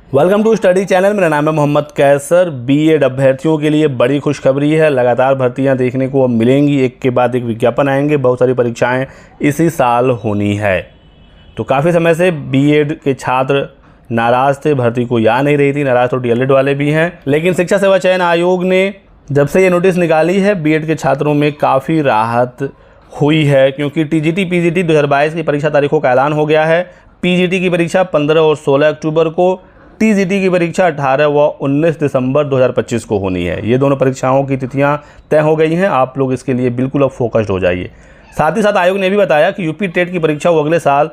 Welcome to study channel. मेरा नाम है मोहम्मद कैसर। बीएड अभ्यर्थियों के लिए बड़ी खुशखबरी है। लगातार भर्तियां देखने को अब मिलेंगी, एक के बाद एक विज्ञापन आएंगे। बहुत सारी परीक्षाएं इसी साल होनी है। तो काफ़ी समय से बीएड के छात्र नाराज़ थे, भर्ती को आ नहीं रही थी। नाराज़ तो डीएलएड वाले भी हैं, लेकिन शिक्षा सेवा चयन आयोग ने जब से ये नोटिस निकाली है, बीएड के छात्रों में काफ़ी राहत हुई है, क्योंकि टीजीटी पीजीटी 2022 की परीक्षा तारीखों का ऐलान हो गया है। पीजीटी की परीक्षा 15 और 16 अक्टूबर को, टीजीटी की परीक्षा 18 व 19 दिसंबर 2025 को होनी है। ये दोनों परीक्षाओं की तिथियां तय हो गई हैं। आप लोग इसके लिए बिल्कुल अब फोकस्ड हो जाइए। साथ ही साथ आयोग ने भी बताया कि यूपी टेट की परीक्षा वो अगले साल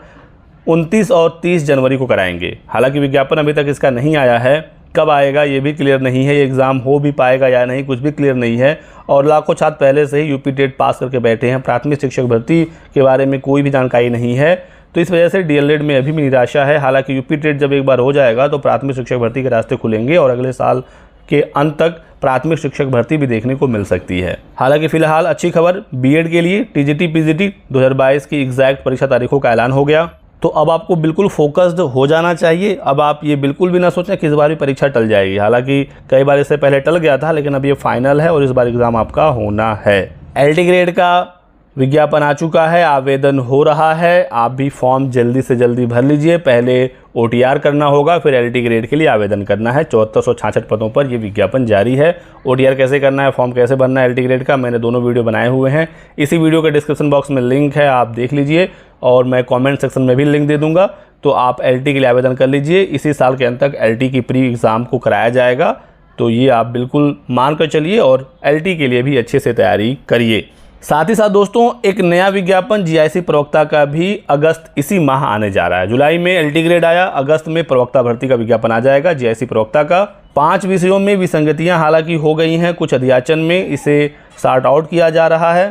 29 और 30 जनवरी को कराएंगे। हालांकि विज्ञापन अभी तक इसका नहीं आया है, कब आएगा ये भी क्लियर नहीं है। ये एग्ज़ाम हो भी पाएगा या नहीं, कुछ भी क्लियर नहीं है। और लाखों छात्र पहले से ही यूपी टेट पास करके बैठे हैं। प्राथमिक शिक्षक भर्ती के बारे में कोई भी जानकारी नहीं है, तो इस वजह से डीएलएड में अभी भी निराशा है। हालांकि यूपी टेट जब एक बार हो जाएगा तो प्राथमिक शिक्षक भर्ती के रास्ते खुलेंगे और अगले साल के अंत तक प्राथमिक शिक्षक भर्ती भी देखने को मिल सकती है। हालांकि फिलहाल अच्छी खबर बीएड के लिए, टीजीटी पीजीटी 2022 की एग्जैक्ट परीक्षा तारीखों का ऐलान हो गया। तो अब आपको बिल्कुल फोकस्ड हो जाना चाहिए। अब आप ये बिल्कुल भी ना सोचें कि इस बार भी परीक्षा टल जाएगी। हालांकि कई बार इससे पहले टल गया था, लेकिन अब ये फाइनल है और इस बार एग्ज़ाम आपका होना है। एलटी ग्रेड का विज्ञापन आ चुका है, आवेदन हो रहा है। आप भी फॉर्म जल्दी से जल्दी भर लीजिए। पहले ओटीआर करना होगा, फिर एलटी ग्रेड के लिए आवेदन करना है। 7466 पदों पर ये विज्ञापन जारी है। ओटीआर कैसे करना है, फॉर्म कैसे भरना है एलटी ग्रेड का, मैंने दोनों वीडियो बनाए हुए हैं। इसी वीडियो के डिस्क्रिप्शन बॉक्स में लिंक है, आप देख लीजिए, और मैं कमेंट सेक्शन में भी लिंक दे दूंगा। तो आप एलटी के लिए आवेदन कर लीजिए। इसी साल के अंत तक एलटी की प्री एग्ज़ाम को कराया जाएगा, तो ये आप बिल्कुल मान कर चलिए और एलटी के लिए भी अच्छे से तैयारी करिए। साथ ही साथ दोस्तों, एक नया विज्ञापन जीआईसी प्रवक्ता का भी अगस्त इसी माह आने जा रहा है। जुलाई में एलटी ग्रेड आया, अगस्त में प्रवक्ता भर्ती का विज्ञापन आ जाएगा जीआईसी प्रवक्ता का। 5 विषयों में विसंगतियां हालांकि हो गई हैं, कुछ अध्याचन में इसे सॉर्ट आउट किया जा रहा है।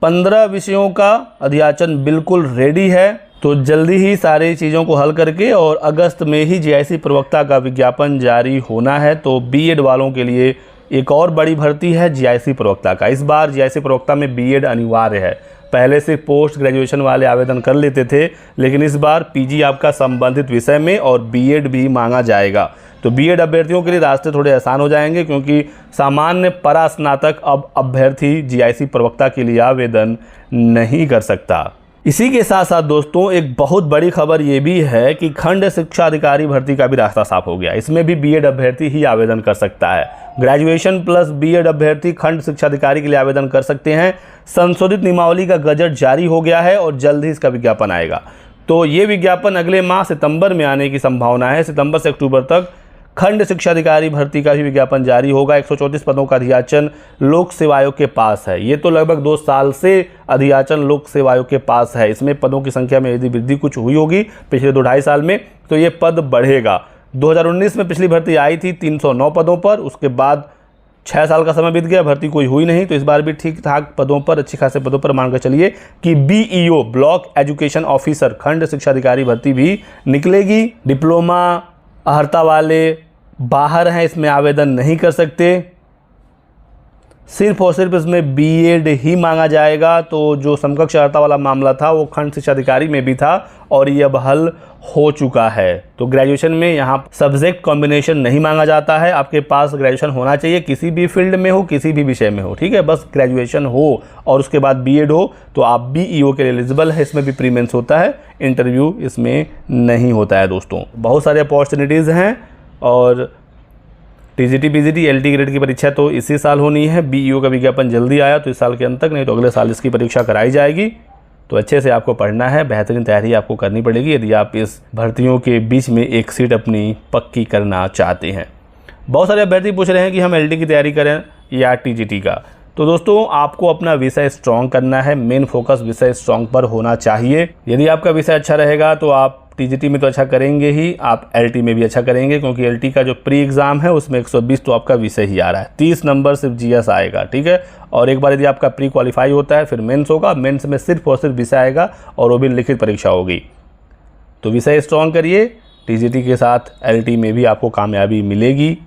15 विषयों का अध्याचन बिल्कुल रेडी है, तो जल्दी ही सारी चीज़ों को हल करके और अगस्त में ही जीआईसी प्रवक्ता का विज्ञापन जारी होना है। तो बीएड वालों के लिए एक और बड़ी भर्ती है जीआईसी प्रवक्ता का। इस बार जीआईसी प्रवक्ता में बीएड अनिवार्य है। पहले से पोस्ट ग्रेजुएशन वाले आवेदन कर लेते थे, लेकिन इस बार पीजी आपका संबंधित विषय में और बीएड भी मांगा जाएगा। तो बीएड अभ्यर्थियों के लिए रास्ते थोड़े आसान हो जाएंगे, क्योंकि सामान्य परास्नातक अब अभ्यर्थी जीआईसी प्रवक्ता के लिए आवेदन नहीं कर सकता। इसी के साथ साथ दोस्तों, एक बहुत बड़ी खबर ये भी है कि खंड शिक्षा अधिकारी भर्ती का भी रास्ता साफ हो गया। इसमें भी बीएड अभ्यर्थी ही आवेदन कर सकता है। ग्रेजुएशन प्लस बीएड अभ्यर्थी खंड शिक्षा अधिकारी के लिए आवेदन कर सकते हैं। संशोधित नियमावली का गजट जारी हो गया है और जल्द ही इसका विज्ञापन आएगा। तो ये विज्ञापन अगले माह सितंबर में आने की संभावना है। सितंबर से अक्टूबर तक खंड शिक्षा अधिकारी भर्ती का भी विज्ञापन जारी होगा। 134 पदों का अध्याचन लोक सेवा आयोग के पास है। ये तो लगभग 2 साल से अध्याचन लोक सेवा आयोग के पास है। इसमें पदों की संख्या में यदि वृद्धि कुछ हुई होगी पिछले 2-2.5 साल में, तो ये पद बढ़ेगा। 2019 में पिछली भर्ती आई थी 309 पदों पर, उसके बाद 6 साल का समय बीत गया, भर्ती कोई हुई नहीं। तो इस बार भी ठीक ठाक पदों पर, अच्छी खासे पदों पर मानकर चलिए कि बीईओ ब्लॉक एजुकेशन ऑफिसर खंड शिक्षा अधिकारी भर्ती भी निकलेगी। डिप्लोमा अर्हता वाले बाहर हैं, इसमें आवेदन नहीं कर सकते। सिर्फ और सिर्फ इसमें बीएड ही मांगा जाएगा। तो जो समकक्ष अर्हता वाला मामला था वो खंड शिक्षा अधिकारी में भी था और ये अब हल हो चुका है। तो ग्रेजुएशन में यहाँ सब्जेक्ट कॉम्बिनेशन नहीं मांगा जाता है। आपके पास ग्रेजुएशन होना चाहिए, किसी भी फील्ड में हो, किसी भी विषय में हो, ठीक है। बस ग्रेजुएशन हो और उसके बाद बीएड हो तो आप बीईओ के लिए एलिजिबल है। इसमें भी प्री मेंस होता है, इंटरव्यू इसमें नहीं होता है। दोस्तों, बहुत सारे अपॉर्चुनिटीज़ हैं और टीजीटी पीजीटी एलटी ग्रेड की परीक्षा तो इसी साल होनी है। बीईओ का विज्ञापन जल्दी आया तो इस साल के अंत तक, नहीं तो अगले साल इसकी परीक्षा कराई जाएगी। तो अच्छे से आपको पढ़ना है, बेहतरीन तैयारी आपको करनी पड़ेगी यदि आप इस भर्तियों के बीच में एक सीट अपनी पक्की करना चाहते हैं। बहुत सारे अभ्यर्थी पूछ रहे हैं कि हम एलटी की तैयारी करें या टीजीटी का। तो दोस्तों, आपको अपना विषय स्ट्रॉन्ग करना है। मेन फोकस विषय स्ट्रॉन्ग पर होना चाहिए। यदि आपका विषय अच्छा रहेगा तो आप टीजीटी में तो अच्छा करेंगे ही, आप एलटी में भी अच्छा करेंगे, क्योंकि एलटी का जो प्री एग्ज़ाम है उसमें 120 तो आपका विषय ही आ रहा है। 30 नंबर सिर्फ जीएस आएगा, ठीक है। और एक बार यदि आपका प्री क्वालिफाई होता है फिर मेंस होगा। मेंस में सिर्फ और सिर्फ विषय आएगा और वो भी लिखित परीक्षा होगी। तो विषय स्ट्रॉन्ग करिए। टीजीटी के साथ एलटी में भी आपको कामयाबी मिलेगी।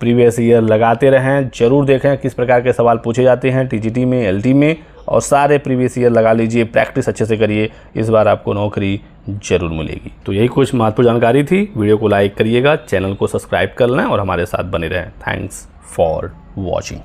प्रीवियस ईयर लगाते रहें, जरूर देखें किस प्रकार के सवाल पूछे जाते हैं टीजीटी में, एलटी में, और सारे प्रीवियस ईयर लगा लीजिए, प्रैक्टिस अच्छे से करिए, इस बार आपको नौकरी जरूर मिलेगी। तो यही कुछ महत्वपूर्ण जानकारी थी। वीडियो को लाइक करिएगा, चैनल को सब्सक्राइब कर लें और हमारे साथ बने रहें। Thanks for watching.